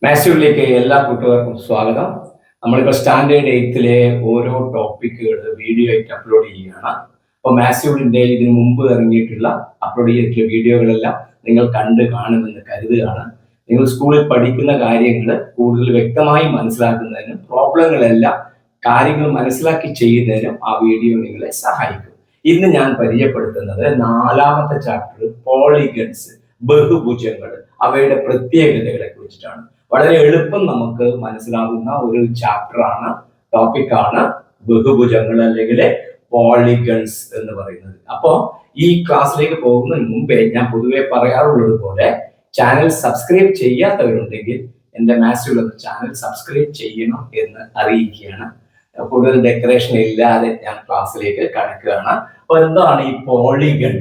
മാത്സിലേക്ക് എല്ലാ കൂട്ടുകാർക്കും സ്വാഗതം. നമ്മളിപ്പോൾ സ്റ്റാൻഡേർഡ് എയ്ത്തിലെ ഓരോ ടോപ്പിക്കുകൾ വീഡിയോ ആയിട്ട് അപ്ലോഡ് ചെയ്യുകയാണ്. അപ്പോൾ മാത്സിന്റെ ഇതിനു മുമ്പ് ഇറങ്ങിയിട്ടുള്ള അപ്ലോഡ് ചെയ്തിട്ടുള്ള വീഡിയോകളെല്ലാം നിങ്ങൾ കണ്ട് കാണുമെന്ന് കരുതുകയാണ്. നിങ്ങൾ സ്കൂളിൽ പഠിക്കുന്ന കാര്യങ്ങൾ കൂടുതൽ വ്യക്തമായി മനസ്സിലാക്കുന്നതിനും പ്രോബ്ലങ്ങളെല്ലാം കാര്യങ്ങൾ മനസ്സിലാക്കി ചെയ്യുന്നതിനും ആ വീഡിയോ നിങ്ങളെ സഹായിക്കും. ഇന്ന് ഞാൻ പരിചയപ്പെടുത്തുന്നത് 4ാമത്തെ ചാപ്റ്റർ പോളിഗൺസ്, ബഹുഭുജങ്ങൾ, അവയുടെ പ്രത്യേകതകളെ കുറിച്ചിട്ടാണ്. വളരെ എളുപ്പം നമുക്ക് മനസ്സിലാകുന്ന ഒരു ചാപ്റ്ററാണ്, ടോപ്പിക്കാണ് ബഹുഭുജങ്ങൾ അല്ലെങ്കിൽ പോളിഗൺസ് എന്ന് പറയുന്നത്. അപ്പോ ഈ ക്ലാസ്സിലേക്ക് പോകുന്നതിന് മുമ്പേ ഞാൻ പൊതുവെ പറയാറുള്ളത് പോലെ ചാനൽ സബ്സ്ക്രൈബ് ചെയ്യാത്തവരുണ്ടെങ്കിൽ എൻ്റെ മാത്സിലുള്ള ചാനൽ സബ്സ്ക്രൈബ് ചെയ്യണം എന്ന് അറിയിക്കുകയാണ്. കൂടുതൽ ഡെക്കറേഷൻ ഇല്ലാതെ ഞാൻ ക്ലാസ്സിലേക്ക് കടക്കുകയാണ്. അപ്പൊ എന്താണ് ഈ പോളിഗൺ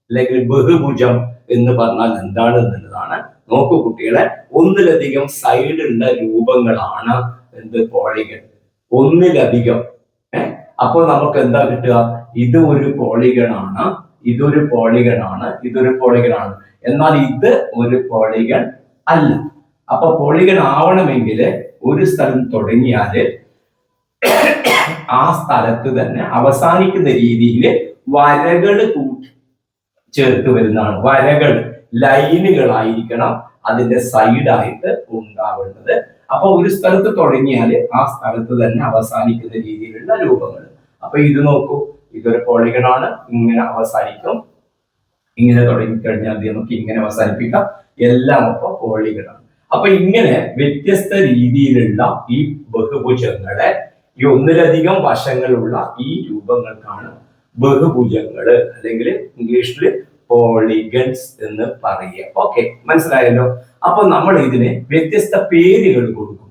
അല്ലെങ്കിൽ ബഹുഭുജം എന്ന് പറഞ്ഞാൽ എന്താണ് എന്നുള്ളതാണ്. നോക്കൂ കുട്ടികളെ, ഒന്നിലധികം സൈഡുള്ള രൂപങ്ങളാണ് എന്ത് പോളിഗൺ. ഒന്നിലധികം. അപ്പോൾ നമുക്ക് എന്താ കിട്ടുക? ഇത് ഒരു പോളിഗൺ ആണ്, ഇതൊരു പോളിഗൺ ആണ്, ഇതൊരു പോളിഗൺ ആണ്. എന്നാൽ ഇത് ഒരു പോളിഗൺ അല്ല. അപ്പൊ പോളിഗൺ ആവണമെങ്കിൽ ഒരു സ്ഥലം തുടങ്ങിയാല് ആ സ്ഥലത്ത് തന്നെ അവസാനിക്കുന്ന രീതിയിൽ വരകൾ ചേർത്ത് വരുന്നതാണ്. വരകൾ, ലൈനുകളായിരിക്കണം അതിന്റെ സൈഡായിട്ട് ഉണ്ടാവേണ്ടത്. അപ്പൊ ഒരു സ്ഥലത്ത് തുടങ്ങിയാൽ ആ സ്ഥലത്ത് തന്നെ അവസാനിക്കുന്ന രീതിയിലുള്ള രൂപങ്ങൾ. അപ്പൊ ഇത് നോക്കൂ, ഇതൊരു പോളിഗൺ ആണ്, ഇങ്ങനെ അവസാനിക്കും. ഇങ്ങനെ തുടങ്ങിക്കഴിഞ്ഞാൽ നമുക്ക് ഇങ്ങനെ അവസാനിപ്പിക്കാം. എല്ലാം അപ്പൊ പോളിഗൺ ആണ്. അപ്പൊ ഇങ്ങനെ വ്യത്യസ്ത രീതിയിലുള്ള ഈ ബഹുഭുജങ്ങളെ, ഈ ഒന്നിലധികം വശങ്ങളുള്ള ഈ രൂപങ്ങൾക്കാണ് ബഹുഭുജങ്ങള് അല്ലെങ്കിൽ ഇംഗ്ലീഷിൽ പോളിഗൺസ് എന്ന് പറയുക. ഓക്കെ, മനസ്സിലായല്ലോ. അപ്പൊ നമ്മൾ ഇതിന് വ്യത്യസ്ത പേരുകൾ കൊടുക്കും.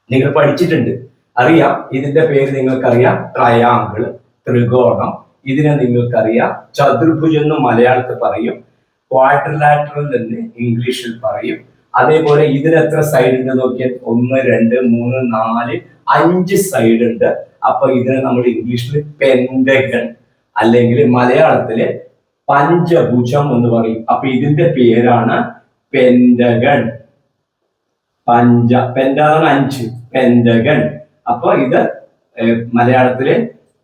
നിങ്ങൾ പഠിച്ചിട്ടുണ്ട്, അറിയാം. ഇതിന്റെ പേര് നിങ്ങൾക്കറിയാം, ട്രയാങ്കിൾ, ത്രികോണം. ഇതിനെ നിങ്ങൾക്കറിയാം ചതുർഭുജം എന്ന് മലയാളത്തിൽ പറയും, ക്വാഡ്രിലാറ്ററൽ എന്ന് ഇംഗ്ലീഷിൽ പറയും. അതേപോലെ ഇതിന് എത്ര സൈഡ് ഉണ്ട് നോക്കിയാൽ 1, 2, 3, 4, 5 സൈഡ് ഉണ്ട്. അപ്പൊ ഇതിനെ നമ്മൾ ഇംഗ്ലീഷിൽ പെന്റഗൺ അല്ലെങ്കിൽ മലയാളത്തില് പഞ്ചഭുജം എന്ന് പറയും. അപ്പൊ ഇതിന്റെ പേരാണ് പെന്റഗൺ. പെന്റാണ് 5, പെന്റഗൺ. അപ്പൊ ഇത് മലയാളത്തില്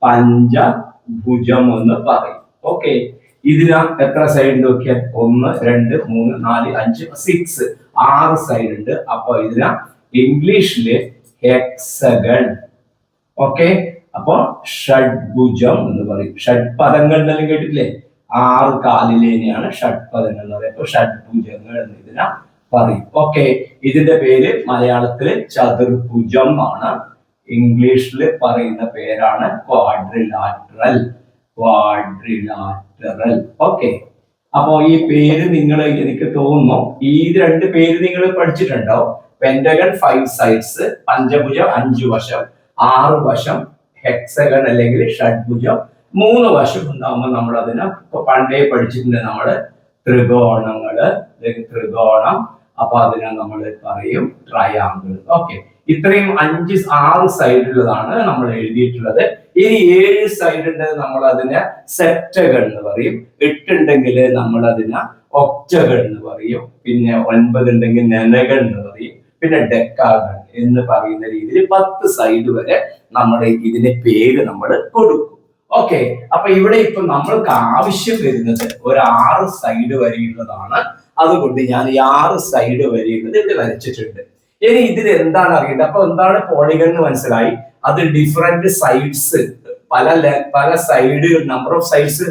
പഞ്ചഭുജം എന്ന് പറയും. ഓക്കെ, ഇതിന് എത്ര സൈഡ് നോക്കിയാൽ 1, 2, 3, 4, 5, 6, 6 സൈഡ് ഉണ്ട്. അപ്പൊ ഇതിന് ഇംഗ്ലീഷില് ഹെക്സഗൺ. ഓക്കെ, അപ്പൊ ഷഡ്ഭുജം എന്ന് പറയും. ഷഡ്പദങ്ങൾ എന്നെല്ലാം കേട്ടിട്ടില്ലേ? 6 കാലിലേനെയാണ് ഷഡ്പദങ്ങൾ എന്ന് പറയുന്നത്. അപ്പൊ ഷഡ്ഭുജങ്ങൾ എന്ന് ഇതിനെ പറയും. ഓക്കെ, ഇതിന്റെ പേര് മലയാളത്തില് ചതുർഭുജം ആണ്. ഇംഗ്ലീഷിൽ പറയുന്ന പേരാണ് ക്വാഡ്രിലാറ്ററൽ. ക്വാഡ്രിലാറ്ററൽ. ഓക്കെ, അപ്പോ ഈ പേര് നിങ്ങൾ, എനിക്ക് തോന്നുന്നു ഈ 2 പേര് നിങ്ങൾ പഠിച്ചിട്ടുണ്ടാവും. പെന്റഗൺ 5 സൈഡ്സ്, പഞ്ചഭുജം 5 വശം, 6 വശം, ഹെക്സഗൺ അല്ലെങ്കിൽ ഷഡ്ഭുജം 3 വശം ഉണ്ടാവുമ്പോൾ നമ്മൾ അതിനെ ഇപ്പൊ പണ്ടേ പഠിച്ചിട്ടുണ്ട്. നമ്മള് ത്രികോണങ്ങള്, ത്രികോണം. അപ്പൊ അതിനെ നമ്മൾ പറയും ട്രയാങ്കിൾ. ഓക്കെ, ഇത്രയും 5, 6 സൈഡുള്ളതാണ് നമ്മൾ എഴുതിയിട്ടുള്ളത്. ഇനി 7 സൈഡ് ഉണ്ടെങ്കിൽ നമ്മൾ അതിനെ സെപ്റ്റഗൺ എന്ന് പറയും. 8 ഉണ്ടെങ്കിൽ നമ്മൾ അതിനെ ഒക്ടഗൺ എന്ന് പറയും. പിന്നെ 9 ഉണ്ടെങ്കിൽ നെനഗൺ എന്ന് പറയും. പിന്നെ ഡെക്കാഗൺ എന്ന് പറയുന്ന രീതിയിൽ 10 സൈഡ് വരെ നമ്മൾ ഇതിന്റെ പേര് നമ്മൾ കൊടുക്കും. ഓക്കെ, അപ്പൊ ഇവിടെ ഇപ്പൊ നമ്മൾക്ക് ആവശ്യം വരുന്നത് ഒരു 6 സൈഡ് വരെയുള്ളതാണ്. അതുകൊണ്ട് ഞാൻ ഈ 6 സൈഡ് വരെയുള്ളത് ഇവിടെ വരച്ചിട്ടുണ്ട്. ഇനി ഇതിൽ എന്താണ് അറിയേണ്ടത്? അപ്പൊ എന്താണ് പോളിഗൺ എന്ന് മനസ്സിലായി. അത് ഡിഫറെന്റ് സൈഡ്സ്, പല സൈഡുകൾ, നമ്പർ ഓഫ് സൈഡ്സ്,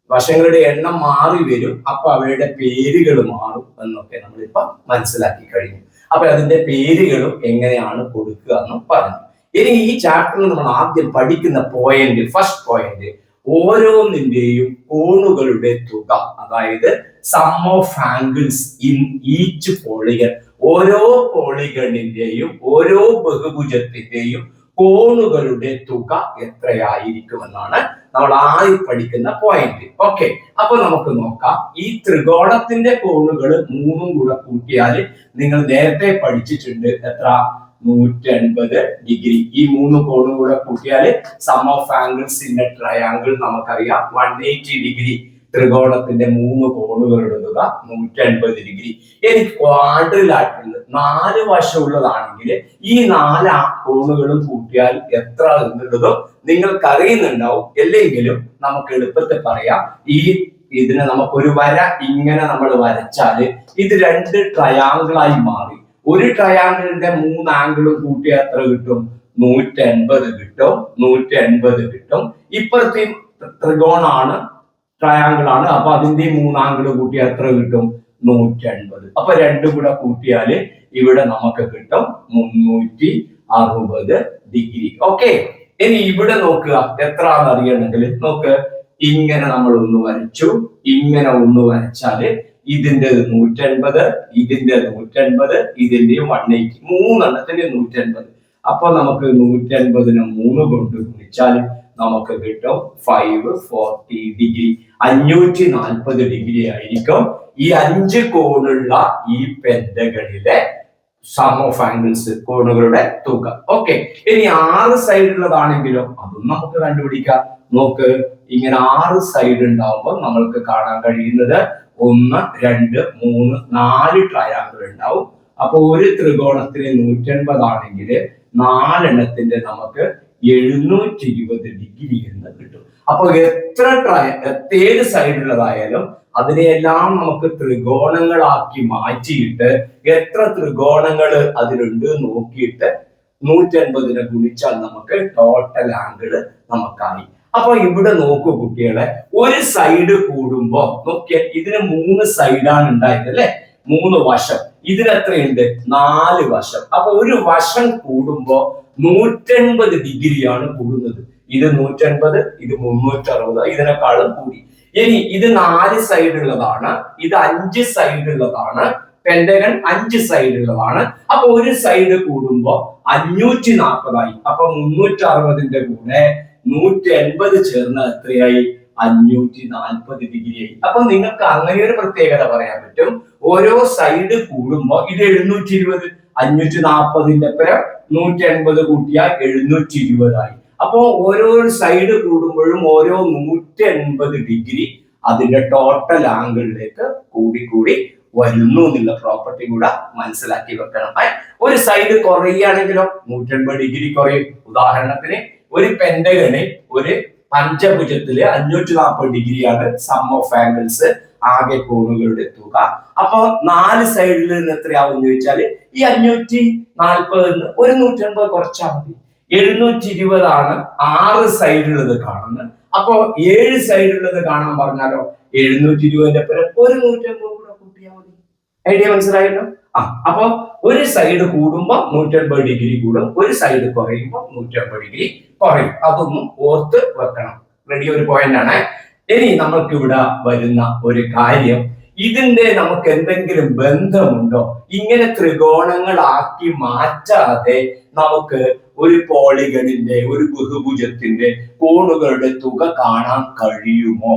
വശങ്ങളുടെ എണ്ണം മാറി വരും. അപ്പൊ അവയുടെ പേരുകൾ മാറും എന്നൊക്കെ നമ്മളിപ്പോ മനസ്സിലാക്കി കഴിഞ്ഞു. അപ്പൊ അതിന്റെ പേരുകളും എങ്ങനെയാണ് കൊടുക്കുക എന്നും പറഞ്ഞു. ഇനി ഈ ചാപ്റ്ററിൽ നമ്മൾ ആദ്യം പഠിക്കുന്ന പോയിന്റ്, ഫസ്റ്റ് പോയിന്റ്, ഓരോന്നിന്റെയും കോണുകളുടെ തുക, അതായത് sum of angles in each polygon. ഓരോ പോളിഗണിന്റെയും ഓരോ ബഹുഭുജത്തിന്റെയും കോണുകളുടെ തുക എത്രയായിരിക്കുമെന്നാണ് നമ്മൾ ആദ്യം പഠിക്കുന്ന പോയിന്റ്. ഓക്കെ, അപ്പൊ നമുക്ക് നോക്കാം. ഈ ത്രികോണത്തിന്റെ കോണുകൾ 3 കൂടെ കൂട്ടിയാൽ നിങ്ങൾ നേരത്തെ പഠിച്ചിട്ടുണ്ട് എത്ര? 180 ഡിഗ്രി. ഈ 3 കോണും കൂടെ കൂട്ടിയാൽ sum of angles in a triangle നമുക്കറിയാം 180 ഡിഗ്രി. ത്രികോണത്തിന്റെ 3 കോണുകളുടെ തുക 180 ഡിഗ്രി. ഇനി ക്വാഡ്രിലാറ്ററൽ 4 വശമുള്ളതാണെങ്കിൽ ഈ 4 കോണുകളും കൂട്ടിയാൽ എത്ര എന്നുള്ളതും നിങ്ങൾക്ക് അറിയുന്നുണ്ടാവും. അല്ലെങ്കിലും നമുക്ക് എളുപ്പത്തിൽ പറയാം. ഇതിനെ നമുക്കൊരു വര ഇങ്ങനെ നമ്മൾ വരച്ചാല് ഇത് 2 ട്രയാങ്കിളായി മാറി. ഒരു ട്രയാങ്കിളിന്റെ 3 ആംഗിളും കൂട്ടിയാൽ എത്ര കിട്ടും? 180 കിട്ടും. 180 കിട്ടും. ഇപ്പുറത്തെ ത്രികോണാണ്, ട്രയാങ്കിൾ ആണ്. അപ്പൊ അതിന്റെ 3 ആംഗിൾ കൂട്ടിയാൽ എത്ര കിട്ടും? 180. അപ്പൊ രണ്ടും കൂടെ കൂട്ടിയാല് ഇവിടെ നമുക്ക് കിട്ടും 360 ഡിഗ്രി. ഓക്കെ, ഇനി ഇവിടെ നോക്കുക എത്രയാണെന്ന് അറിയണമെങ്കിൽ നോക്ക്. ഇങ്ങനെ നമ്മൾ ഒന്ന് വരച്ചു, ഇങ്ങനെ ഒന്ന് വരച്ചാല് ഇതിന്റെ 180, ഇതിന്റെ 180, ഇതിന്റെ 180, 3 180. അപ്പൊ നമുക്ക് 180നെ 3 കൊണ്ട് ഗുണിച്ചാൽ നമുക്ക് കിട്ടും 540 ഡിഗ്രി. 540 ഡിഗ്രി ആയിരിക്കും ഈ 5 കോണുള്ള ഈ പെന്റഗണിലെ സം ഓഫ് ആംഗിൾസ്, കോണുകളുടെ തുക. ഓക്കെ, ഇനി 6 സൈഡുള്ളതാണെങ്കിലും അതും നമുക്ക് കണ്ടുപിടിക്കാം. നോക്ക്, ഇങ്ങനെ 6 സൈഡ് ഉണ്ടാവുമ്പോൾ നമ്മൾക്ക് കാണാൻ കഴിയുന്നത് 1, 2, 3, 4 ട്രയാങ്കിൾ ഉണ്ടാവും. അപ്പൊ ഒരു ത്രികോണത്തിന് 180 ആണെങ്കിൽ 4 എണ്ണത്തിന്റെ നമുക്ക് 720 ഡിഗ്രി എന്ന് കിട്ടും. അപ്പൊ ഏത് സൈഡുള്ളതായാലും അതിനെയെല്ലാം നമുക്ക് ത്രികോണങ്ങളാക്കി മാറ്റിയിട്ട് എത്ര ത്രികോണങ്ങൾ അതിലുണ്ട് നോക്കിയിട്ട് 180നെ ഗുണിച്ചാൽ നമുക്ക് ടോട്ടൽ ആംഗിള് നമുക്കായി. അപ്പൊ ഇവിടെ നോക്കൂ കുട്ടികളെ, ഒരു സൈഡ് കൂടുമ്പോ നോക്കിയാൽ ഇതിന് 3 സൈഡാണ് ഉണ്ടായത് അല്ലെ, 3 വശം. ഇതിനെത്രയുണ്ട്? 4 വശം. അപ്പൊ ഒരു വശം കൂടുമ്പോ 180 ഡിഗ്രിയാണ് കൂടുന്നത്. ഇത് 180, ഇത് 360, ഇതിനേക്കാളും കൂടി. ഇനി ഇത് 4 സൈഡുള്ളതാണ്, ഇത് 5 സൈഡുള്ളതാണ്. പെന്റഗൺ 5 സൈഡുള്ളതാണ്. അപ്പൊ ഒരു സൈഡ് കൂടുമ്പോ 540 ആയി. അപ്പൊ 360ന്റെ കൂടെ 180 ചേർന്ന എത്രയായി? 540 ഡിഗ്രി ആയി. അപ്പൊ നിങ്ങൾക്ക് അങ്ങനെ ഒരു പ്രത്യേകത പറയാൻ പറ്റും. ഓരോ സൈഡ് കൂടുമ്പോ ഇത് 720, 540ന്റെ പരം 180 കൂട്ടിയാൽ 720 ആയി. അപ്പോ ഓരോ സൈഡ് കൂടുമ്പോഴും ഓരോ 180 ഡിഗ്രി അതിന്റെ ടോട്ടൽ ആംഗിളിലേക്ക് കൂടി വരുന്നു എന്നുള്ള പ്രോപ്പർട്ടി കൂടെ മനസ്സിലാക്കി വെക്കണം. ഒരു സൈഡ് കുറയുകയാണെങ്കിലോ 180 ഡിഗ്രി കുറയും. ഉദാഹരണത്തിന് ഒരു പെന്റഗണ്, ഒരു പഞ്ചഭുജത്തില് 540 ഡിഗ്രിയാണ് സം ഓഫ് ആംഗിൾസ്, ആകെ കോണുകളുടെ തുക. അപ്പൊ 4 സൈഡിൽ നിന്ന് എത്രയാവും എന്ന് ചോദിച്ചാല് ഈ 540 ഒരു 180 കുറച്ചാൽ മതി. 720 ആണ് 6 സൈഡുള്ളത് കാണുന്നത്. അപ്പൊ 7 സൈഡുള്ളത് കാണാൻ പറഞ്ഞാലോ 720ന്റെ പരം ഒരു 180 കൂടെ കൂട്ടിയാൽ മതി. ഐഡിയ മനസ്സിലായല്ലോ? അപ്പൊ ഒരു സൈഡ് കൂടുമ്പോ 180 ഡിഗ്രി കൂടും, ഒരു സൈഡ് കുറയുമ്പോ 180 ഡിഗ്രി കുറയും. അതൊന്നും ഓർത്ത് വെക്കണം. റെഡി? ഒരു പോയിന്റ് ആണ്. ഇനി നമുക്ക് ഇവിടെ വരുന്ന ഒരു കാര്യം, ഇതിന്റെ നമുക്ക് എന്തെങ്കിലും ബന്ധമുണ്ടോ? ഇങ്ങനെ ത്രികോണങ്ങളാക്കി മാറ്റാതെ നമുക്ക് ഒരു പോളിഗണിന്റെ, ഒരു ബഹുഭുജത്തിന്റെ കോണുകളുടെ തുക കാണാൻ കഴിയുമോ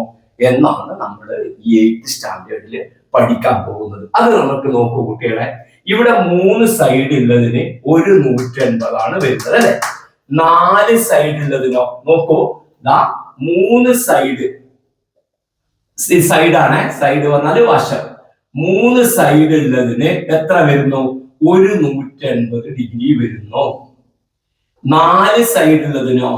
എന്നാണ് നമ്മൾ ഈ 8th സ്റ്റാൻഡേർഡിൽ പഠിക്കാൻ പോകുന്നത്. അത് നമുക്ക് നോക്കൂ കുട്ടികളെ. ഇവിടെ 3 സൈഡ് ഉള്ളതിന് ഒരു 180 ആണ് വരുന്നത് അല്ലെ. 4 സൈഡ് ഉള്ളതിനോ നോക്കൂ, 3 സൈഡ്, സൈഡാണ്, സൈഡ് വന്നാൽ വശം. 3 സൈഡ് ഉള്ളതിന് എത്ര വരുന്നു? ഒരു 180 ഡിഗ്രി വരുന്നു. 4 സൈഡ് ഉള്ളതിനോ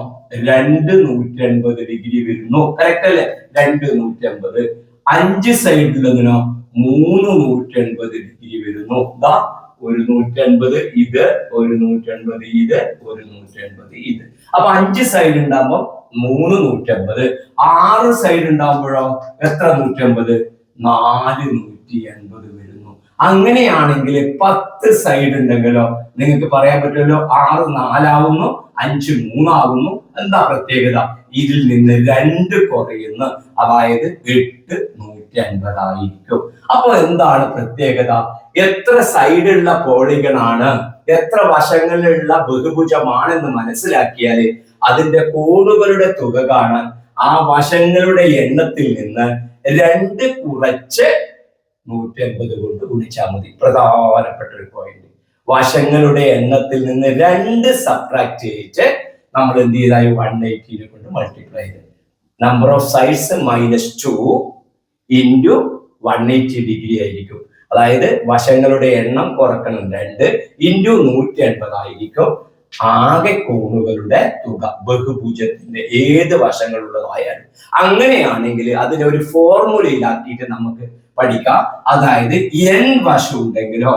2 180 ഡിഗ്രി വരുന്നു. കറക്റ്റ് അല്ലേ? 2 180. 5 സൈഡ് ഉള്ളതിനോ 3 180 ഡിഗ്രി വരുന്നു. ഒരു 180 ഇത്, ഒരു 180 ഇത്, ഒരു 180 ഇത്. അപ്പൊ 5 സൈഡ് ഉണ്ടാകുമ്പോ 3 180. 6 സൈഡ് ഉണ്ടാകുമ്പോഴോ എത്ര 180? 4 180 വരുന്നു. അങ്ങനെയാണെങ്കിൽ 10 സൈഡ് ഉണ്ടെങ്കിലോ നിങ്ങൾക്ക് പറയാൻ പറ്റുമല്ലോ 6 4 ആവുന്നു, 5 3 ആകുന്നു. എന്താ പ്രത്യേകത? ഇതിൽ നിന്ന് 2 കുറയുന്നു. അതായത് 8 180 ആയിരിക്കും. അപ്പൊ എന്താണ് പ്രത്യേകത? എത്ര സൈഡുള്ള പോളിഗണാണ്, എത്ര വശങ്ങളിലുള്ള ബഹുഭുജമാണെന്ന് മനസ്സിലാക്കിയാല് അതിന്റെ കോണുകളുടെ തുക കാണാൻ ആ വശങ്ങളുടെ എണ്ണത്തിൽ നിന്ന് 2 കുറച്ച് 180 കൊണ്ട് ഗുണിച്ചാൽ മതി. പ്രധാനപ്പെട്ട ഒരു പോയിന്റ്. വശങ്ങളുടെ എണ്ണത്തിൽ നിന്ന് 2 സബ്ട്രാക്ട് ചെയ്യിച്ച് നമ്മൾ എന്ത് ചെയ്തായി 180 കൊണ്ട് മൾട്ടിപ്ലൈ ചെയ്ത് നമ്പർ ഓഫ് സൈഡ്സ് -2 ഇൻറ്റു 180 ആയിരിക്കും. അതായത് വശങ്ങളുടെ എണ്ണം കുറക്കണം 2 ഇൻറ്റു 180 ആയിരിക്കും ആകെ കോണുകളുടെ തുക ബഹുഭുജത്തിന്റെ ഏത് വശങ്ങളുള്ളതായാലും. അങ്ങനെയാണെങ്കിൽ അതിനൊരു ഫോർമുലയിലാക്കിയിട്ട് നമുക്ക് പഠിക്കാം. അതായത് n വശം ഉണ്ടെങ്കിലോ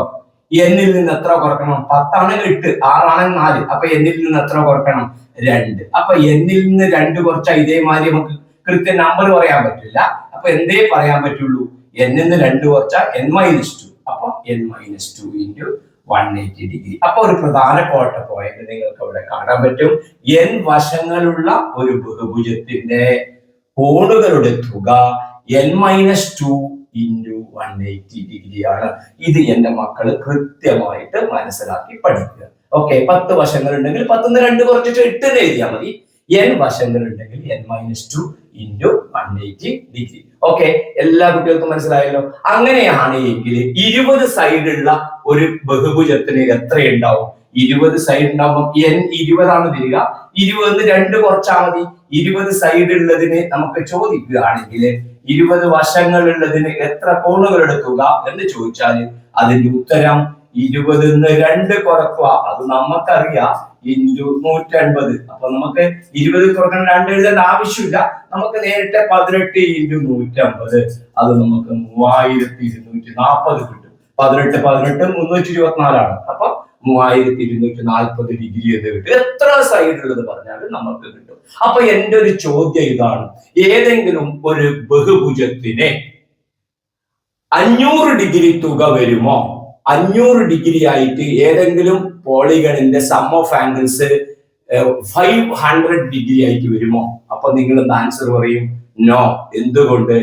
എന്നിൽ നിന്ന് എത്ര കുറക്കണം? 10 ആണെങ്കിൽ 8, 6 ആണെങ്കിൽ 4. അപ്പൊ എന്നിൽ നിന്ന് എത്ര കുറക്കണം? 2. അപ്പൊ എന്നിൽ നിന്ന് 2 കുറച്ചാൽ ഇതേമാതിരി നമുക്ക് കൃത്യം നമ്പർ പറയാൻ പറ്റില്ല. അപ്പൊ എന്തേ പറയാൻ പറ്റുള്ളൂ? എന്നിൽ നിന്ന് 2 കുറച്ചാൽ n-2. അപ്പൊ n-2 ഇൻറ്റു 180 അപ്പൊ ഒരു പ്രധാനപ്പെട്ട പോയിന്റ് നിങ്ങൾക്ക് അവിടെ കാണാൻ പറ്റും. n വശങ്ങളുള്ള ഒരു ബഹുഭുജത്തിന്റെ കോണുകളുടെ തുക n-2 ഇൻറ്റു 180 ആണ്. ഇത് എന്റെ മക്കള് കൃത്യമായിട്ട് മനസ്സിലാക്കി പഠിക്കുക. ഓക്കെ, 10 വശങ്ങൾ ഉണ്ടെങ്കിൽ 10ന്ന് 2 കുറച്ചിട്ട് 8 എഴുതിയാൽ മതി. n വശങ്ങൾ ഉണ്ടെങ്കിൽ n-2 ഇൻറ്റു 180. ഓക്കെ, എല്ലാ കുട്ടികൾക്കും മനസ്സിലായല്ലോ. അങ്ങനെയാണ് എങ്കിൽ 20 സൈഡുള്ള ഒരു ബഹുഭുജത്തിന് എത്ര ഉണ്ടാവും? 20 സൈഡ് ഉണ്ടാവുമ്പോൾ n 20 ആണ് വരിക. 20ന്ന് 2 കുറച്ചാൽ മതി. 20 സൈഡ് ഉള്ളതിന് നമുക്ക് ചോദിക്കുകയാണെങ്കിൽ 20 വശങ്ങളുള്ളതിന് എത്ര കോണുകളുടെ തുക എന്ന് ചോദിച്ചാൽ അതിന്റെ ഉത്തരം 20ന്ന് 2 കുറക്കുക, അത് നമുക്കറിയാം, ഇൻറ്റു 180. അപ്പൊ നമുക്ക് 20 കുറക്കണം 2 എഴുതേണ്ട ആവശ്യമില്ല. നമുക്ക് നേരിട്ട് 18 ഇൻറ്റു 150 അത് നമുക്ക് 3240 കിട്ടും. 18 324 ആണ്. അപ്പൊ 3240 ഡിഗ്രി എന്ന് കിട്ടും. എത്ര സൈഡ് ഉള്ളത് പറഞ്ഞാലും നമുക്ക് കിട്ടും. അപ്പൊ എന്റെ ഒരു ചോദ്യം ഇതാണ്, ഏതെങ്കിലും ഒരു ബഹുഭുജത്തിന് 500 ഡിഗ്രി തുക വരുമോ? 500 ഡിഗ്രി ആയിട്ട് ഏതെങ്കിലും പോളിഗണിന്റെ സം ഓഫ് ആംഗിൾസ് 500 ഡിഗ്രി ആയിട്ട് വരുമോ? അപ്പൊ നിങ്ങൾ ആൻസർ പറയും നോ. എന്തുകൊണ്ട്?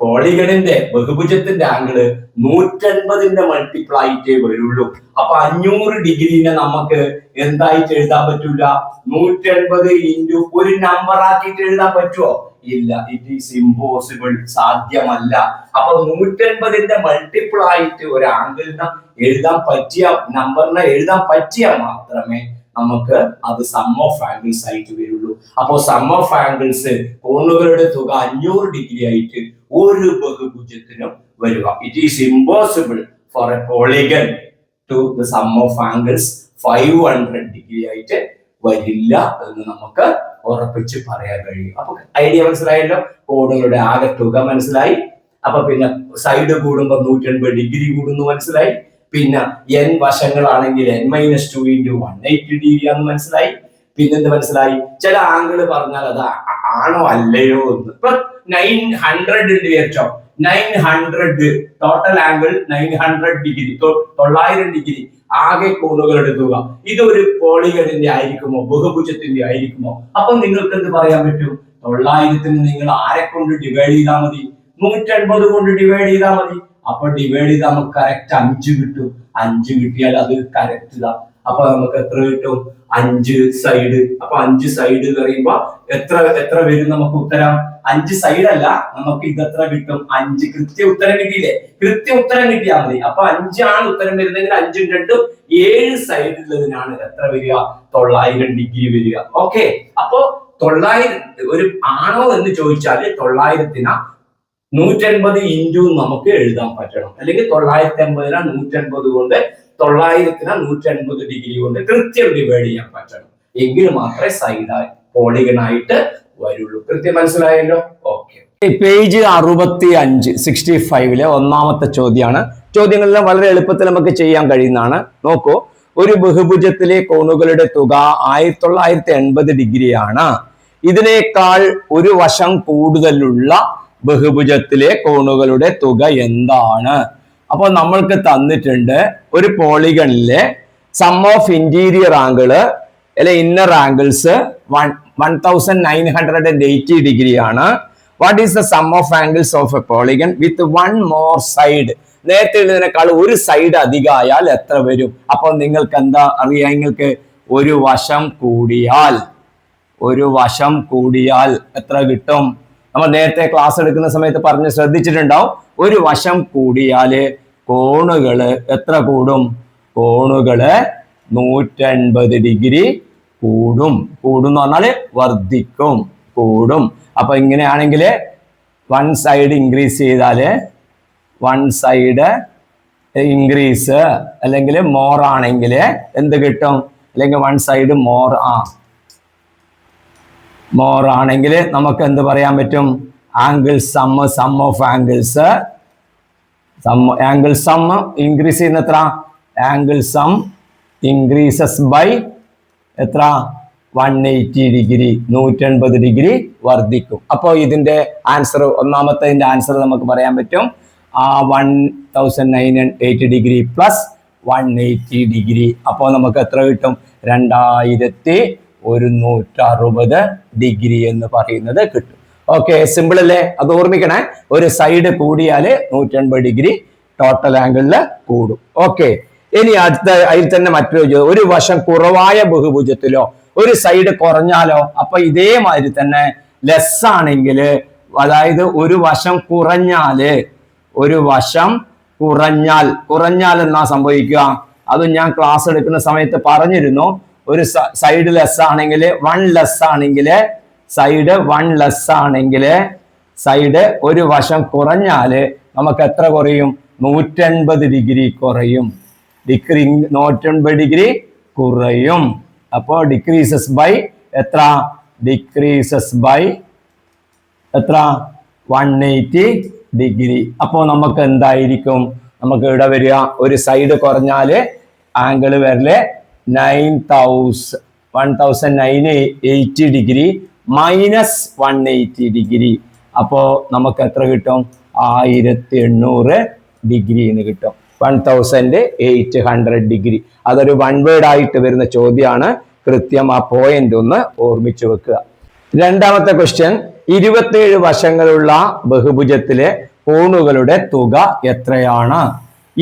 പോളിഗണിന്റെ ബഹുഭുജത്തിന്റെ ആംഗിള് 180ന്റെ മൾട്ടിപ്പിൾ ആയിട്ടേ വരുള്ളൂ. അപ്പൊ 500 ഡിഗ്രീനെ നമുക്ക് എന്തായിട്ട് എഴുതാൻ പറ്റൂല? 180 ഇൻറ്റു ഒരു നമ്പർ ആക്കിയിട്ട് എഴുതാൻ പറ്റുമോ? ഇല്ല, ഇറ്റ് ഈസ് ഇമ്പോസിബിൾ, സാധ്യമല്ല. അപ്പൊ 180ന്റെ മൾട്ടിപ്പിൾ ആയിട്ട് ഒരു ആംഗിളിനെ എഴുതാൻ പറ്റിയ നമ്പറിനെ എഴുതാൻ പറ്റിയാൽ മാത്രമേ നമുക്ക് അത് സം ഓഫ് ആംഗിൾസ് ആയിട്ട് വരുള്ളൂ. അപ്പോ സം ഓഫ് ആംഗിൾസ് കോണുകളുടെ തുക 500 ഡിഗ്രി ആയിട്ട് ഒരു ബഹുഭുജത്തിനും വരിക. It is impossible for a polygon to the sum of angles 500 degree ആയിട്ട് വരില്ല എന്ന് നമുക്ക് ഉറപ്പിച്ച് പറയാൻ കഴിയും. അപ്പൊ ഐഡിയ മനസ്സിലായല്ലോ. കോണുകളുടെ ആകെ തുക മനസ്സിലായി. അപ്പൊ പിന്നെ സൈഡ് കൂടുമ്പോ 180 ഡിഗ്രി കൂടുന്നു മനസ്സിലായി. പിന്നെ n വശങ്ങളാണെങ്കിൽ n-2 ഇൻറ്റു 180 ഡിഗ്രി ആണെന്ന് മനസ്സിലായി. പിന്നെന്ത് മനസ്സിലായി? ചില ആംഗിൾ പറഞ്ഞാൽ അത് ആണോ അല്ലയോ എന്ന്. ഇപ്പൊ 900 ഉണ്ട് വിചാരിച്ചോ, 900 ടോട്ടൽ ആംഗിൾ 900 ഡിഗ്രി, 900 ഡിഗ്രി ആകെ കോണുകളുടെ തുക. ഇതൊരു പോളിഗണിന്റെ ആയിരിക്കുമോ? ബഹുഭുജത്തിന്റെ ആയിരിക്കുമോ? അപ്പൊ നിങ്ങൾക്ക് എന്ത് പറയാൻ പറ്റും? 900ന് നിങ്ങൾ ആരെ കൊണ്ട് ഡിവൈഡ് ചെയ്താൽ മതി? 180 കൊണ്ട് ഡിവൈഡ് ചെയ്താൽ മതി. അപ്പൊ ഡിവൈഡ് ചെയ്താൽ നമുക്ക് കറക്റ്റ് 5 കിട്ടും. 5 കിട്ടിയാൽ അത് കറക്റ്റ് ഇതാ. അപ്പൊ നമുക്ക് എത്ര കിട്ടും? 5 സൈഡ്. അപ്പൊ 5 സൈഡ് പറയുമ്പോ എത്ര വരും നമുക്ക് ഉത്തരം? 5 സൈഡ് അല്ല, നമുക്ക് ഇത് എത്ര കിട്ടും? 5. കൃത്യ ഉത്തരം കിട്ടിയില്ലേ? കൃത്യ ഉത്തരം കിട്ടിയാൽ മതി. അപ്പൊ 5 ആണ് ഉത്തരം വരുന്നതെങ്കിൽ 5 × 2 7 സൈഡ് ഉള്ളതിനാണ് എത്ര വരിക? 900 ഡിഗ്രി വരിക. ഓക്കെ, അപ്പോ 900 ഒരു ആണോ എന്ന് ചോദിച്ചാല് 900ന് 180 ഇൻറ്റു നമുക്ക് എഴുതാൻ പറ്റണം. അല്ലെങ്കിൽ 980നെ 180 കൊണ്ട് 900നെ 180 ഡിഗ്രി കൊണ്ട് കൃത്യം ഡിവൈഡ് ചെയ്യാൻ പറ്റണം. എങ്കിൽ മാത്രമേ സൈഡായി പോളിഗണായിട്ട് വരുള്ളൂ. കൃത്യം മനസ്സിലായല്ലോ. ഓക്കെ, പേജ് 65 65ലെ ഒന്നാമത്തെ ചോദ്യമാണ്. ചോദ്യങ്ങളെല്ലാം വളരെ എളുപ്പത്തിൽ നമുക്ക് ചെയ്യാൻ കഴിയുന്നതാണ്. നോക്കൂ, ഒരു ബഹുഭുജത്തിലെ കോണുകളുടെ തുക 1980 ഡിഗ്രിയാണ്. ഇതിനേക്കാൾ ഒരു വശം കൂടുതലുള്ള ബഹുഭുജത്തിലെ കോണുകളുടെ തുക എന്താണ്? അപ്പൊ നമ്മൾക്ക് തന്നിട്ടുണ്ട് ഒരു പോളിഗണിലെ സം ഓഫ് ഇന്റീരിയർ ആംഗിള് അല്ലെ ഇന്നർ ആംഗിൾസ് 1980 ഡിഗ്രി ആണ്. What is the sum of angles of A polygon with 1 more side? നേരത്തെ ഉള്ളതിനേക്കാൾ ഒരു സൈഡ് അധികമായാൽ എത്ര വരും? അപ്പൊ നിങ്ങൾക്ക് എന്താ അറിയാം? നിങ്ങൾക്ക് ഒരു വശം കൂടിയാൽ എത്ര കിട്ടും? നമ്മൾ നേരത്തെ ക്ലാസ് എടുക്കുന്ന സമയത്ത് പറഞ്ഞ് ശ്രദ്ധിച്ചിട്ടുണ്ടാവും. ഒരു വശം കൂടിയാല് കോണുകള് എത്ര കൂടും? കോണുകള് 180 ഡിഗ്രി കൂടും എന്ന് പറഞ്ഞാല് വർദ്ധിക്കും, കൂടും. അപ്പൊ ഇങ്ങനെയാണെങ്കിൽ വൺ സൈഡ് ഇൻക്രീസ് ചെയ്താൽ വൺ സൈഡ് ഇൻക്രീസ് അല്ലെങ്കിൽ മോർ ആണെങ്കിൽ എന്ത് കിട്ടും? അല്ലെങ്കിൽ വൺ സൈഡ് മോർ ആണെങ്കിൽ നമുക്ക് എന്ത് പറയാൻ പറ്റും? Angle sum of angles angle sum increase ചെയ്യുന്ന എത്ര? ആംഗിൾ സം ഇൻക്രീസസ് ബൈ എത്ര? 180 ഡിഗ്രി, 180 ഡിഗ്രി വർദ്ധിക്കും. അപ്പോൾ ഇതിന്റെ ആൻസർ, ഒന്നാമത്തെ ആൻസർ നമുക്ക് പറയാൻ പറ്റും 1980 ഡിഗ്രി പ്ലസ് 180 ഡിഗ്രി. അപ്പോൾ നമുക്ക് എത്ര കിട്ടും? 2160 ഡിഗ്രി എന്ന് പറയുന്നത് കിട്ടും. ഓക്കെ, സിമ്പിൾ അല്ലേ? അത് ഓർമ്മിക്കണേ. ഒരു സൈഡ് കൂടിയാൽ 180 ഡിഗ്രി ടോട്ടൽ ആംഗിളില് കൂടും. ഓക്കെ, ഇനി അടുത്ത അതിൽ തന്നെ മറ്റൊരു, ഒരു വശം കുറവായ ബഹുഭുജത്തിലോ ഒരു സൈഡ് കുറഞ്ഞാലോ? അപ്പൊ ഇതേമാതിരി തന്നെ ലെസ് ആണെങ്കിൽ, അതായത് ഒരു വശം കുറഞ്ഞാൽ എന്നാ സംഭവിക്കുക? അത് ഞാൻ ക്ലാസ് എടുക്കുന്ന സമയത്ത് പറഞ്ഞിരുന്നു. ഒരു സൈഡ് ലെസ് ആണെങ്കിൽ, സൈഡ് ഒരു വശം കുറഞ്ഞാല് നമുക്ക് എത്ര കുറയും? 180 ഡിഗ്രി കുറയും. 180 ഡിഗ്രി കുറയും. അപ്പോ ഡിക്രീസസ് ബൈ എത്ര? 180 ഡിഗ്രി. അപ്പോ നമുക്ക് എന്തായിരിക്കും? നമുക്ക് ഇവിടെ വരിക, ഒരു സൈഡ് കുറഞ്ഞാല് ആംഗിൾ വരല് 1980 ഡിഗ്രി മൈനസ് 180 ഡിഗ്രി. അപ്പോ നമുക്ക് എത്ര കിട്ടും? 1800 ഡിഗ്രി എന്ന് കിട്ടും. 1800 ഡിഗ്രി. അതൊരു വൺ വേർഡ് ആയിട്ട് വരുന്ന ചോദ്യമാണ്. കൃത്യം ആ പോയിന്റ് ഒന്ന് ഓർമ്മിച്ചു വെക്കുക. രണ്ടാമത്തെ ക്വസ്റ്റ്യൻ, 27 വശങ്ങളുള്ള ബഹുഭുജത്തിലെ കോണുകളുടെ തുക എത്രയാണ്?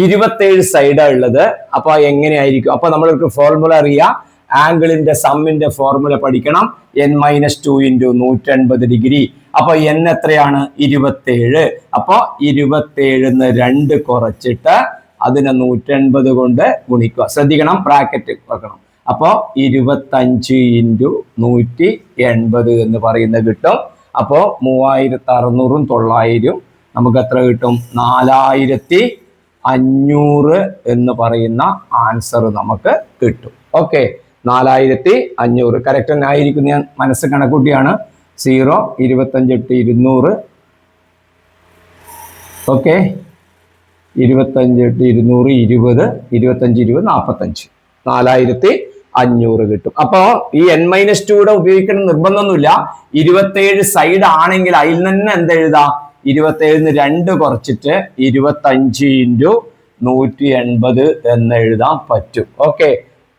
27 സൈഡാണ് ഉള്ളത്. അപ്പൊ എങ്ങനെയായിരിക്കും? അപ്പൊ നമ്മൾക്ക് ഫോർമുല അറിയാം. ആംഗിളിന്റെ സമ്മിന്റെ ഫോർമുല പഠിക്കണം. n-2 × 180 degree. അപ്പൊ n എത്രയാണ്? 27. അപ്പൊ 27 2 കുറച്ചിട്ട് അതിനെ 180 കൊണ്ട് ഗുണിക്കുക. ശ്രദ്ധിക്കണം, ബ്രാക്കറ്റ് വെക്കണം. അപ്പോ 25 × 180 എന്ന് പറയുന്നത് കിട്ടും. അപ്പോ 3600 900 നമുക്ക് എത്ര കിട്ടും? 4500 എന്ന് പറയുന്ന ആൻസർ നമുക്ക് കിട്ടും. ഓക്കെ, 4500 കറക്റ്റ് തന്നെ ആയിരിക്കും. ഞാൻ മനസ്സ് കണക്കൂട്ടിയാണ്. 0 25 8 200. ഓക്കെ, 25 8 200 20 25 20 45 4500 കിട്ടും. അപ്പോ ഈ n-2 ഉപയോഗിക്കുന്ന നിർബന്ധമൊന്നുമില്ല. 27 സൈഡ് ആണെങ്കിൽ അതിൽ തന്നെ എന്തെഴുതാം? 27 2 കുറച്ചിട്ട് 25 × 180 എന്ന് എഴുതാൻ പറ്റും.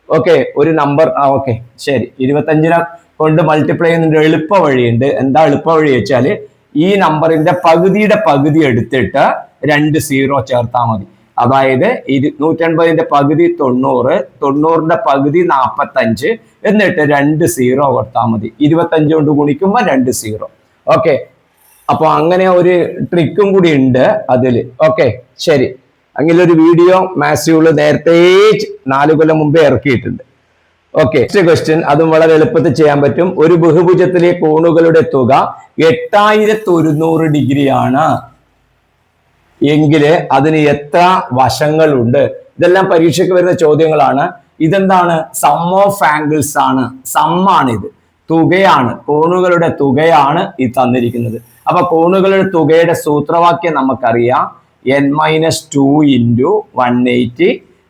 ഓക്കെ, ഒരു നമ്പർ. ഓക്കെ, ശരി. 25 കൊണ്ട് മൾട്ടിപ്ലൈ ചെയ്യുന്ന എളുപ്പ വഴിയുണ്ട്. എന്താ എളുപ്പ വഴി വെച്ചാല്, ഈ നമ്പറിന്റെ പകുതിയുടെ പകുതി എടുത്തിട്ട് 2 0 ചേർത്താൽ മതി. അതായത് 180ന്റെ പകുതി 90, 90ന്റെ പകുതി 45 എന്നിട്ട് 2 0 കൊടുത്താൽ മതി. 25 കൊണ്ട് ഗുണിക്കുമ്പോൾ 2 0. ഓക്കെ, അപ്പൊ അങ്ങനെ ഒരു ട്രിക്കും കൂടി ഉണ്ട് അതില്. ഓക്കെ, ശരി. അങ്ങനെ ഒരു വീഡിയോ മാത്സ്യൂള് നേരത്തെ 4 കൊല്ലം മുമ്പേ ഇറക്കിയിട്ടുണ്ട്. ഓക്കെ, നെക്സ്റ്റ് ക്വസ്റ്റ്യൻ, അതും വളരെ എളുപ്പത്തിൽ ചെയ്യാൻ പറ്റും. ഒരു ബഹുഭുജത്തിലെ കോണുകളുടെ തുക 8100 ഡിഗ്രിയാണ് എങ്കില് അതിന് എത്ര വശങ്ങളുണ്ട്? ഇതെല്ലാം പരീക്ഷയ്ക്ക് വരുന്ന ചോദ്യങ്ങളാണ്. ഇതെന്താണ്? സം ഓഫ് ആംഗിൾസ് ആണ്. സമ്മാണിത്, തുകയാണ്, കോണുകളുടെ തുകയാണ് ഈ തന്നിരിക്കുന്നത്. അപ്പൊ കോണുകളുടെ തുകയുടെ സൂത്രവാക്യം നമുക്കറിയാം. n-2 × 180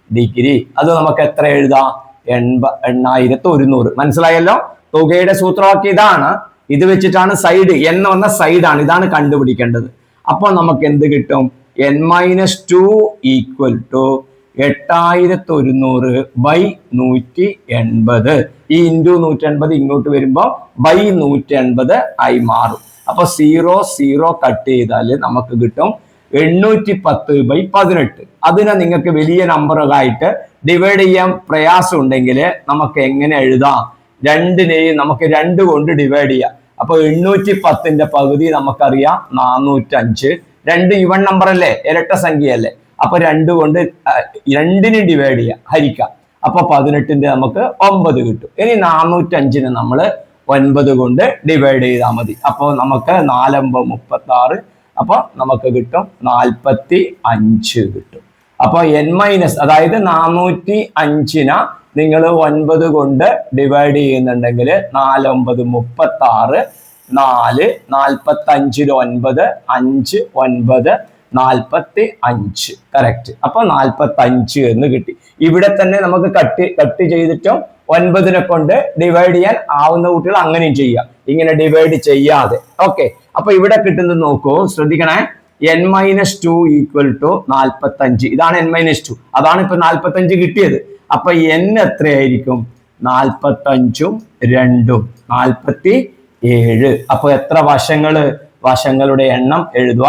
degree. അത് നമുക്ക് എത്ര എഴുതാം? 8100. മനസ്സിലായല്ലോ? തുകയുടെ സൂത്രവാക്യം ഇതാണ്. ഇത് വെച്ചിട്ടാണ് സൈഡ്, n വന്ന സൈഡാണ്, ഇതാണ് കണ്ടുപിടിക്കേണ്ടത്. അപ്പൊ നമുക്ക് എന്ത് കിട്ടും? n-2 = 8100 / 180. ഈ × 180 ഇങ്ങോട്ട് വരുമ്പോ / 180 ആയി മാറും. അപ്പൊ 0 കട്ട് ചെയ്താൽ നമുക്ക് കിട്ടും 810/18. അതിനെ നിങ്ങൾക്ക് വലിയ നമ്പറുകളായിട്ട് ഡിവൈഡ് ചെയ്യാൻ പ്രയാസം ഉണ്ടെങ്കിൽ നമുക്ക് എങ്ങനെ എഴുതാം? 2നെയും നമുക്ക് 2 കൊണ്ട് ഡിവൈഡ് ചെയ്യാം. അപ്പൊ 810ന്റെ പകുതി നമുക്കറിയാം 405. 2 ഇവൺ നമ്പർ അല്ലേ, ഇരട്ട സംഖ്യയല്ലേ. അപ്പൊ 2 കൊണ്ട് 2നെ ഡിവൈഡ് ചെയ്യാം, ഹരിക്കാം. അപ്പൊ 18ന്റെ നമുക്ക് 9 കിട്ടും. ഇനി 405നെ നമ്മൾ 9 കൊണ്ട് ഡിവൈഡ് ചെയ്താൽ മതി. അപ്പോൾ നമുക്ക് 4 9 36, അപ്പോൾ നമുക്ക് കിട്ടും 45 കിട്ടും. അപ്പോൾ n മൈനസ്, അതായത് 405 നിങ്ങൾ 9 കൊണ്ട് ഡിവൈഡ് ചെയ്യുന്നുണ്ടെങ്കിൽ 4 9 36, 4 45 9 5 9 45 കറക്റ്റ്. അപ്പൊ 45 എന്ന് കിട്ടി. ഇവിടെ തന്നെ നമുക്ക് കട്ട് ചെയ്തിട്ടും 9 കൊണ്ട് ഡിവൈഡ് ചെയ്യാൻ ആവുന്ന കുട്ടികൾ അങ്ങനെയും ചെയ്യാം, ഇങ്ങനെ ഡിവൈഡ് ചെയ്യാതെ. ഓക്കെ, അപ്പൊ ഇവിടെ കിട്ടുന്നത് നോക്കൂ, ശ്രദ്ധിക്കണേ. n-2 equal to 45. ഇതാണ് n-2, അതാണ് ഇപ്പൊ 45 കിട്ടിയത്. അപ്പൊ n എത്രയായിരിക്കും? 45ഉം 2ഉം 47. അപ്പൊ എത്ര വശങ്ങള്? വശങ്ങളുടെ എണ്ണം എഴുതുക.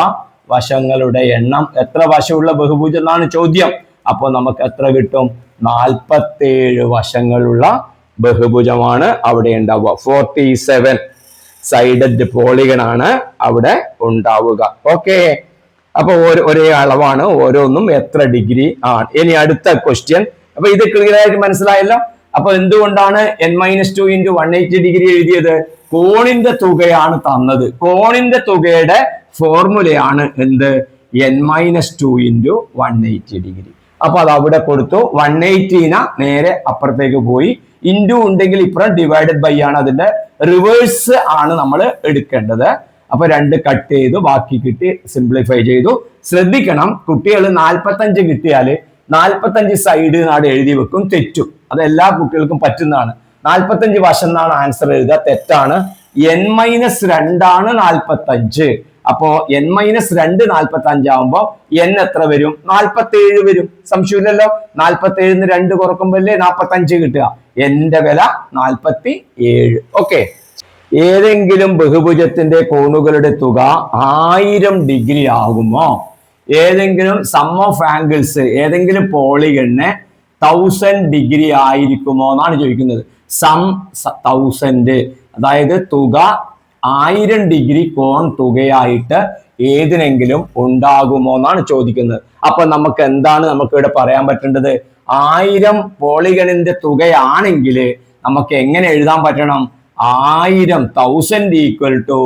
വശങ്ങളുടെ എണ്ണം, എത്ര വശമുള്ള ബഹുഭുജം എന്നാണ് ചോദ്യം. അപ്പൊ നമുക്ക് എത്ര കിട്ടും? 47 വശങ്ങളുള്ള ബഹുഭുജമാണ് അവിടെ ഉണ്ടാവുക. 47 സൈഡഡ് പോളിഗൺ ആണ് അവിടെ ഉണ്ടാവുക. ഓക്കെ, അപ്പൊ ഒരേ അളവാണ്, ഓരോന്നും എത്ര ഡിഗ്രി ആണ്. ഇനി അടുത്ത ക്വസ്റ്റ്യൻ. അപ്പൊ ഇത് ക്ലിയർ ആയിട്ട് മനസ്സിലായല്ലോ. അപ്പൊ എന്തുകൊണ്ടാണ് n-2 × 180 ഡിഗ്രി എഴുതിയത്? കോണിന്റെ തുകയാണ് തന്നത്. കോണിന്റെ തുകയുടെ ഫോർമുലയാണ് എന്ത്? n-2 × 180 degree. അപ്പൊ അത് അവിടെ കൊടുത്തു. 180 നേരെ അപ്പുറത്തേക്ക് പോയി. ഇൻറ്റു ഉണ്ടെങ്കിൽ ഇപ്പുറം ഡിവൈഡഡ് ബൈ ആണ്, അതിന്റെ റിവേഴ്സ് ആണ് നമ്മൾ എടുക്കേണ്ടത്. അപ്പൊ 2 കട്ട് ചെയ്തു, ബാക്കി കിട്ടി, സിംപ്ലിഫൈ ചെയ്തു. ശ്രദ്ധിക്കണം, കുട്ടികൾ 45 കിട്ടിയാൽ 45 സൈഡ് നാട് എഴുതി വെക്കും, തെറ്റും. അത് എല്ലാ കുട്ടികൾക്കും പറ്റുന്നതാണ്. 45 വശം എന്നാണ് ആൻസർ എഴുതുക, തെറ്റാണ്. n-2 ആണ് 45. അപ്പോ n-2 45 ആവുമ്പോ n എത്ര വരും? 47 വരും. സംശയമില്ലല്ലോ. 47 2 കുറക്കുമ്പോഴല്ലേ 45 കിട്ടുക. എന്റെ വില 47. ഓക്കെ, ഏതെങ്കിലും ബഹുഭുജത്തിന്റെ കോണുകളുടെ തുക 1000 ഡിഗ്രി ആകുമോ? ഏതെങ്കിലും സം ഓഫ് ആംഗിൾസ് ഏതെങ്കിലും പോളിഗണിന് 1000 ഡിഗ്രി ആയിരിക്കുമോ എന്നാണ് ചോദിക്കുന്നത്. സം 1000, അതായത് തുക 1000 ഡിഗ്രി കോൺ തുകയായിട്ട് ഏതിനെങ്കിലും ഉണ്ടാകുമോ എന്നാണ് ചോദിക്കുന്നത്. അപ്പൊ നമുക്ക് എന്താണ് നമുക്ക് ഇവിടെ പറയാൻ പറ്റേണ്ടത്? 1000 പോളിഗണിന്റെ തുകയാണെങ്കിൽ നമുക്ക് എങ്ങനെ എഴുതാൻ പറ്റണം? 1000 ഈക്വൽ ടു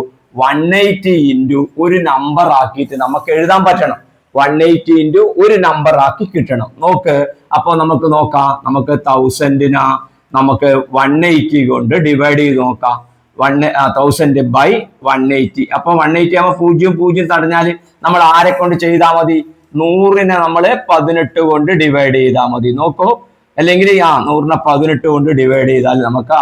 180 ഇൻറ്റു ഒരു നമ്പർ ആക്കിയിട്ട് നമുക്ക് എഴുതാൻ പറ്റണം. 180 ഇൻറ്റു ഒരു നമ്പർ ആക്കി കിട്ടണം. നോക്ക്, അപ്പൊ നമുക്ക് നോക്കാം. നമുക്ക് 1000 നമുക്ക് 180 കൊണ്ട് ഡിവൈഡ് ചെയ്ത് നോക്കാം. 1000 ബൈ 180. അപ്പൊ 180 ആകുമ്പോൾ 0 0 തടഞ്ഞാൽ നമ്മൾ ആരെ കൊണ്ട് ചെയ്താൽ മതി? 100 നമ്മൾ 18 കൊണ്ട് ഡിവൈഡ് ചെയ്താൽ മതി. നോക്കൂ, അല്ലെങ്കിൽ 100 18 കൊണ്ട് ഡിവൈഡ് ചെയ്താൽ നമുക്ക്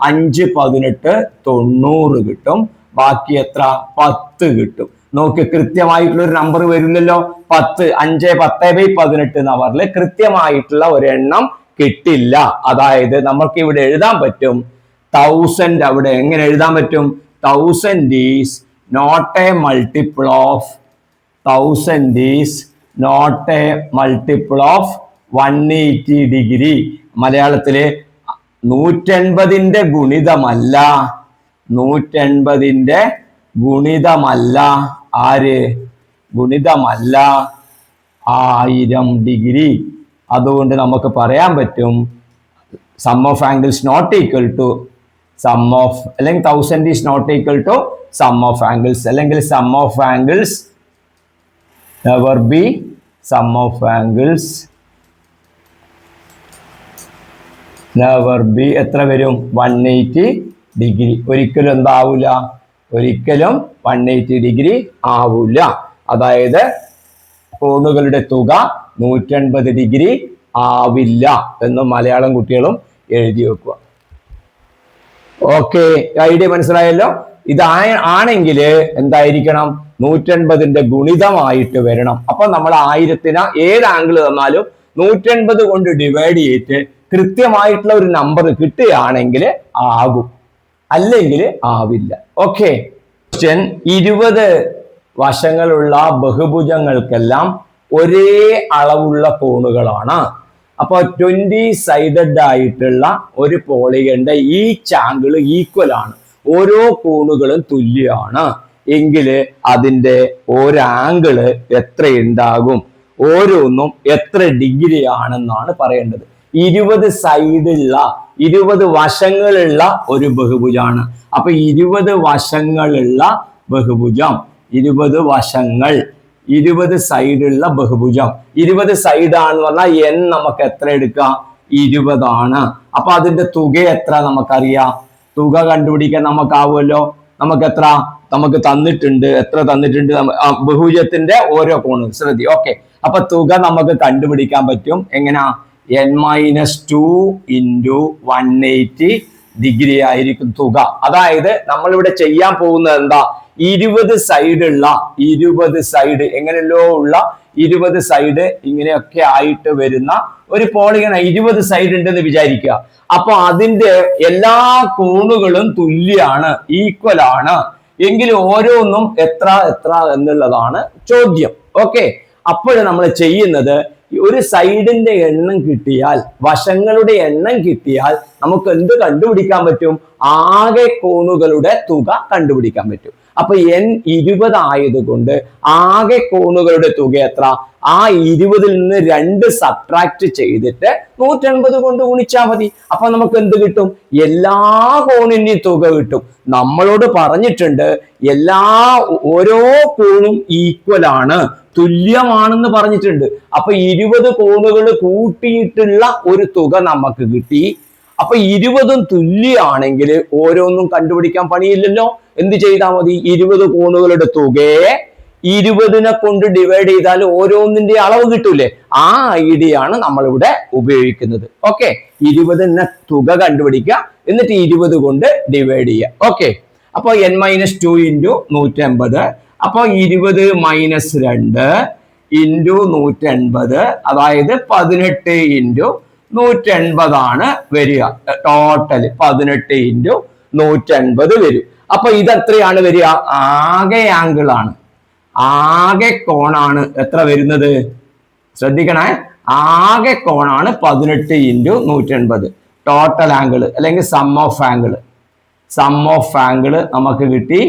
5 18 90 കിട്ടും. ബാക്കി എത്ര? 10 കിട്ടും. നോക്ക്, കൃത്യമായിട്ടുള്ള ഒരു നമ്പർ വരില്ലല്ലോ. 10 5 10 / 18 നമ്പറിൽ കൃത്യമായിട്ടുള്ള ഒരെണ്ണം കിട്ടില്ല. അതായത് നമുക്ക് ഇവിടെ എഴുതാൻ പറ്റും 1000. അവിടെ എങ്ങനെ എഴുതാൻ പറ്റും? 1000 is not a multiple of 180 degree. മലയാളത്തില് 180ന്റെ ഗുണിതമല്ല. 180ന്റെ ഗുണിതമല്ല. ആര്? ഗുണിതമല്ല 1000 ഡിഗ്രി. അതുകൊണ്ട് നമുക്ക് പറയാൻ പറ്റും sum of angles not equal to sum of, അല്ലെങ്കിൽ 1000 is not equal to sum of angles, അല്ലെങ്കിൽ sum of angles never be sum of angles never be എത്ര വരും? 180 ഡിഗ്രി. ഒരിക്കലും എന്താവൂല? ഒരിക്കലും 180 ഡിഗ്രി ആവൂല. അതായത് കോണുകളുടെ തുക 180 ഡിഗ്രി ആവില്ല എന്ന് മലയാളം കുട്ടികളും എഴുതി വെക്കുക. ഓക്കെ, ഐഡിയ മനസ്സിലായല്ലോ. ഇത് ആണെങ്കിൽ എന്തായിരിക്കണം? 180ന്റെ ഗുണിതമായിട്ട് വരണം. അപ്പൊ നമ്മൾ 1000 ഏത് ആംഗിൾ തന്നാലും 180 കൊണ്ട് ഡിവൈഡ് ചെയ്തിട്ട് കൃത്യമായിട്ടുള്ള ഒരു നമ്പർ കിട്ടുകയാണെങ്കിൽ ആകും, അല്ലെങ്കിൽ ആവില്ല. ഓക്കെ, 20 വശങ്ങളുള്ള ബഹുഭുജങ്ങൾക്കെല്ലാം ഒരേ അളവുള്ള കോണുകളാണ്. അപ്പൊ 20 സൈഡഡ് ആയിട്ടുള്ള ഒരു പോളിഗന്റെ ഈച്ച് ആംഗിൾ ഈക്വൽ ആണ്. ഓരോ കോണുകളും തുല്യമാണ് എങ്കിൽ അതിന്റെ ഒരു ആംഗിള് എത്ര ഉണ്ടാകും? ഓരോന്നും എത്ര ഡിഗ്രി ആണെന്നാണ് പറയേണ്ടത്. 20 സൈഡുള്ള 20 വശങ്ങളുള്ള ഒരു ബഹുഭുജാണ്. അപ്പൊ 20 വശങ്ങളുള്ള ബഹുഭുജം, 20 വശങ്ങൾ, 20 സൈഡുള്ള ബഹുഭുജം. 20 സൈഡാണെന്ന് പറഞ്ഞാൽ n നമുക്ക് എത്ര എടുക്കാം? 20 ആണ്. അപ്പൊ അതിന്റെ തുക എത്ര നമുക്കറിയാം. തുക കണ്ടുപിടിക്കാൻ നമുക്കാവുമല്ലോ. നമുക്ക് എത്ര നമുക്ക് തന്നിട്ടുണ്ട്? എത്ര തന്നിട്ടുണ്ട്? ബഹുഭുജത്തിന്റെ ഓരോ കോണും ശ്രദ്ധി. ഓക്കെ, അപ്പൊ തുക നമുക്ക് കണ്ടുപിടിക്കാൻ പറ്റും. എങ്ങനാ? n-2 × 180 ഡിഗ്രി ആയിരിക്കും തുക. അതായത് നമ്മളിവിടെ ചെയ്യാൻ പോകുന്നത് എന്താ? 20 സൈഡുള്ള 20 സൈഡ് എങ്ങനെയല്ലോ ഉള്ള 20 സൈഡ് ഇങ്ങനെയൊക്കെ ആയിട്ട് വരുന്ന ഒരു പോളിഗൺ 20 സൈഡ് ഉണ്ടെന്ന് വിചാരിക്കുക. അപ്പൊ അതിന്റെ എല്ലാ കോണുകളും തുല്യാണ്, ഈക്വൽ ആണ് എങ്കിൽ ഓരോന്നും എത്ര എത്ര എന്നുള്ളതാണ് ചോദ്യം. ഓക്കെ, അപ്പോൾ നമ്മൾ ചെയ്യുന്നത് ഒരു സൈഡിന്റെ എണ്ണം കിട്ടിയാൽ, വശങ്ങളുടെ എണ്ണം കിട്ടിയാൽ നമുക്ക് എന്ത് കണ്ടുപിടിക്കാൻ പറ്റും? ആകെ കോണുകളുടെ തുക കണ്ടുപിടിക്കാൻ പറ്റും. അപ്പൊ n 20 ആയതുകൊണ്ട് ആകെ കോണുകളുടെ തുക എത്ര? ആ 20-ൽ നിന്ന് 2 സബ്ട്രാക്ട് ചെയ്തിട്ട് 180 കൊണ്ട് ഗുണിച്ചാൽ മതി. അപ്പൊ നമുക്ക് എന്ത് കിട്ടും? എല്ലാ കോണിന്റെയും തുക കിട്ടും. നമ്മളോട് പറഞ്ഞിട്ടുണ്ട് ഓരോ കോണും ഈക്വൽ ആണ്, തുല്യമാണെന്ന് പറഞ്ഞിട്ടുണ്ട്. അപ്പൊ 20 കോണുകൾ കൂട്ടിയിട്ടുള്ള ഒരു തുക നമുക്ക് കിട്ടി. അപ്പൊ 20ഉം തുല്യമാണെങ്കിൽ ഓരോന്നും കണ്ടുപിടിക്കാൻ പണിയില്ലല്ലോ. എന്ത് ചെയ്താൽ മതി? 20 കോണുകളുടെ തുകയെ 20നെ കൊണ്ട് ഡിവൈഡ് ചെയ്താൽ ഓരോന്നിന്റെ അളവ് കിട്ടൂലേ? ആ ഐഡിയ ആണ് നമ്മളിവിടെ ഉപയോഗിക്കുന്നത്. ഓക്കെ, 20നെ തുക കണ്ടുപിടിക്കുക, എന്നിട്ട് 20 കൊണ്ട് ഡിവൈഡ് ചെയ്യുക. ഓക്കെ, അപ്പൊ n-2 × 180. അപ്പൊ 20 - 2 × 180, അതായത് 18 × 180 ആണ് വരിക. ടോട്ടൽ 18 × 180 വരും. അപ്പൊ ഇതെത്രയാണ് വരിക? ആകെ ആംഗിൾ ആണ്, ആകെ കോണാണ് എത്ര വരുന്നത്? ശ്രദ്ധിക്കണേ, ആകെ കോണാണ് 18 × 180. ടോട്ടൽ ആംഗിൾ അല്ലെങ്കിൽ sum of angle, sum of angle നമുക്ക് കിട്ടി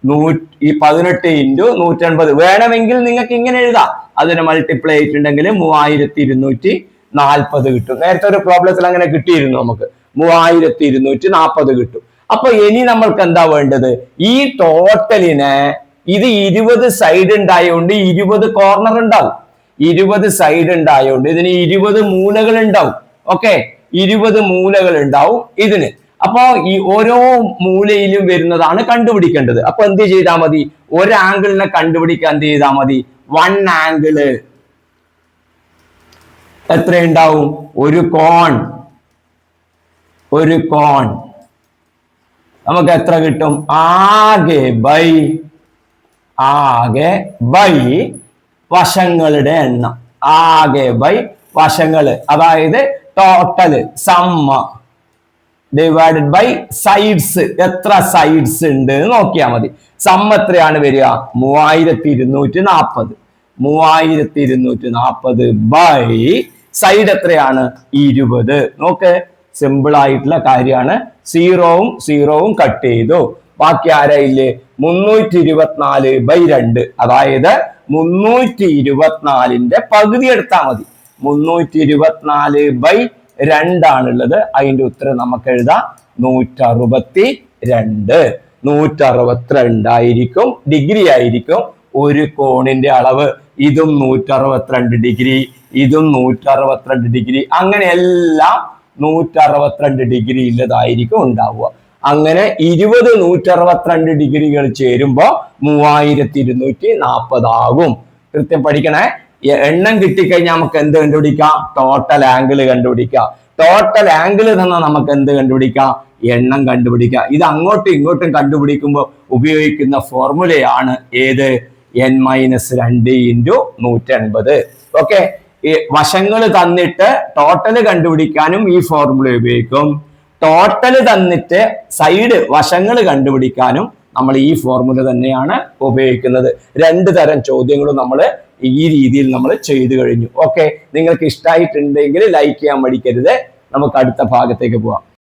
18 × 180. വേണമെങ്കിൽ നിങ്ങൾക്ക് ഇങ്ങനെ എഴുതാം, അതിനെ മൾട്ടിപ്ലൈ ചെയ്തിട്ടുണ്ടെങ്കിൽ 3240 കിട്ടും. നേരത്തെ ഒരു പ്രോബ്ലത്തിൽ അങ്ങനെ കിട്ടിയിരുന്നു, നമുക്ക് 3240 കിട്ടും. അപ്പൊ ഇനി നമ്മൾക്ക് എന്താ വേണ്ടത്? ഈ ടോട്ടലിനെ, ഇത് 20 സൈഡ് ഉണ്ടായതുകൊണ്ട് 20 കോർണർ ഉണ്ടാവും, 20 സൈഡ് ഉണ്ടായതുകൊണ്ട് ഇതിന് 20 മൂലകൾ ഉണ്ടാവും. ഓക്കെ, 20 മൂലകൾ ഉണ്ടാവും ഇതിന്. അപ്പൊ ഈ ഓരോ മൂലയിലും വരുന്നതാണ് കണ്ടുപിടിക്കേണ്ടത്. അപ്പൊ എന്ത് ചെയ്താൽ മതി? ഒരു ആംഗിളിനെ കണ്ടുപിടിക്കാൻ എന്ത് ചെയ്താൽ മതി? 1 ആംഗിള് എത്ര ഉണ്ടാവും? ഒരു കോൺ നമുക്ക് എത്ര കിട്ടും? ആകെ ബൈ വശങ്ങളുടെ എണ്ണം, ആകെ ബൈ വശങ്ങള്, അതായത് ടോട്ടല് സമ്മ ഡിവൈഡഡ് ബൈ സൈഡ്സ്. എത്ര സൈഡ്സ് ഉണ്ട് നോക്കിയാൽ മതി. സം എത്രയാണ് വരിക? 3240 ബൈ സൈഡ് എത്രയാണ്? 20. നോക്ക്, സിമ്പിൾ ആയിട്ടുള്ള കാര്യമാണ്. 0 കട്ട് ചെയ്തു, ബാക്കി ആരായില്ലേ? 324/2, അതായത് 324ന്റെ പകുതി എടുത്താൽ മതി. 324/2 ആണുള്ളത്. അതിന്റെ ഉത്തരം നമുക്ക് എഴുതാം 162. 162 ആയിരിക്കും, ഡിഗ്രി ആയിരിക്കും ഒരു കോണിന്റെ അളവ്. ഇതും 162 ഡിഗ്രി, ഇതും 162 ഡിഗ്രി, അങ്ങനെ എല്ലാം 162 ഡിഗ്രി ഉള്ളതായിരിക്കും ഉണ്ടാവുക. അങ്ങനെ 20 162 ഡിഗ്രികൾ ചേരുമ്പോ 3240 ആകും. കൃത്യം പഠിക്കണേ. എണ്ണം കിട്ടിക്കഴിഞ്ഞാൽ നമുക്ക് എന്ത് കണ്ടുപിടിക്കാം? ടോട്ടൽ ആംഗിൾ കണ്ടുപിടിക്കാം. ടോട്ടൽ ആംഗിൾ തന്നാൽ നമുക്ക് എന്ത് കണ്ടുപിടിക്കാം? എണ്ണം കണ്ടുപിടിക്കാം. ഇത് അങ്ങോട്ടും ഇങ്ങോട്ടും കണ്ടുപിടിക്കുമ്പോൾ ഉപയോഗിക്കുന്ന ഫോർമുലയാണ് ഏത്? n-2 × 180. ഓക്കെ, വശങ്ങൾ തന്നിട്ട് ടോട്ടൽ കണ്ടുപിടിക്കാനും ഈ ഫോർമുല ഉപയോഗിക്കും. ടോട്ടൽ തന്നിട്ട് സൈഡ് വശങ്ങൾ കണ്ടുപിടിക്കാനും നമ്മൾ ഈ ഫോർമുല തന്നെയാണ് ഉപയോഗിക്കുന്നത്. 2 തരം ചോദ്യങ്ങളും നമ്മൾ ഈ രീതിയിൽ നമ്മൾ ചെയ്തു കഴിഞ്ഞു. ഓക്കെ, നിങ്ങൾക്ക് ഇഷ്ടമായിട്ടുണ്ടെങ്കിൽ ലൈക്ക് ചെയ്യാൻ മടിക്കരുത്. നമുക്ക് അടുത്ത ഭാഗത്തേക്ക് പോവാം.